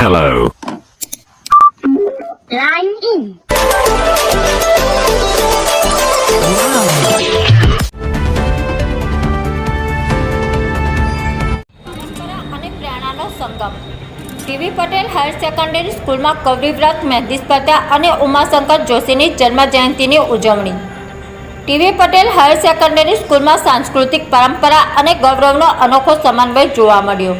Hello. Line in. અને પ્રેરણાનો સંગમ TV Patel higher secondary સ્કૂલમાં કવિવ્રત મહેંદી સ્પર્ધા અને ઉમાશંકર જોશીની જન્મજયંતિની ઉજવણી. ટીવી પટેલ હાયર સેકન્ડરી સ્કૂલમાં સાંસ્કૃતિક પરંપરા અને ગૌરવનો અનોખો સમન્વય જોવા મળ્યો.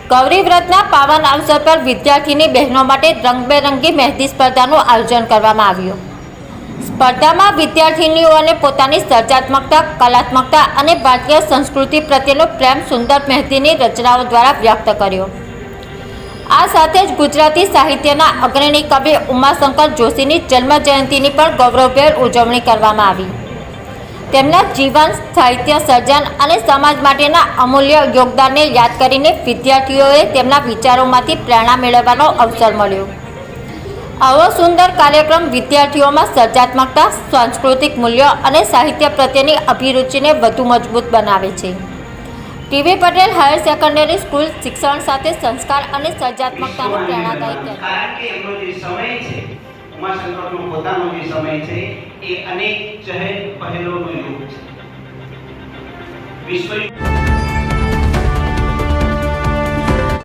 ગૌરીવ્રતના પાવન અવસર પર વિદ્યાર્થીની બહેનો માટે રંગબેરંગી મહેંદી સ્પર્ધાનું આયોજન કરવામાં આવ્યું. સ્પર્ધામાં વિદ્યાર્થીનીઓને પોતાની સર્જનાત્મકતા, કલાત્મકતા અને ભારતીય સંસ્કૃતિ પ્રત્યેનો પ્રેમ સુંદર મહેંદીની રચનાઓ દ્વારા વ્યક્ત કર્યો. આ સાથે જ ગુજરાતી સાહિત્યના અગ્રણી કવિ ઉમાશંકર જોશીની જન્મજયંતિની પણ ગૌરવભેર ઉજવણી કરવામાં આવી. તેમના જીવન, સાહિત્ય સર્જન અને સમાજ માટેના અમૂલ્ય યોગદાનને યાદ કરીને વિદ્યાર્થીઓએ તેમના વિચારોમાંથી પ્રેરણા મેળવવાનો અવસર મળ્યો. આવો સુંદર કાર્યક્રમ વિદ્યાર્થીઓમાં સર્જનાત્મકતા, સાંસ્કૃતિક મૂલ્યો અને સાહિત્ય પ્રત્યેની અભિરુચિને વધુ મજબૂત બનાવે છે. TV Patel higher secondary school શિક્ષણ સાથે સંસ્કાર અને સર્જનાત્મકતાનું પ્રેરણાદાયી કારણ કે એમનો જે સમય છે, ઉમાશંકરનો પોતાનો જે સમય છે, એ અનેક ચહેલ પહેલોનો યુગ છે. વિશ્વ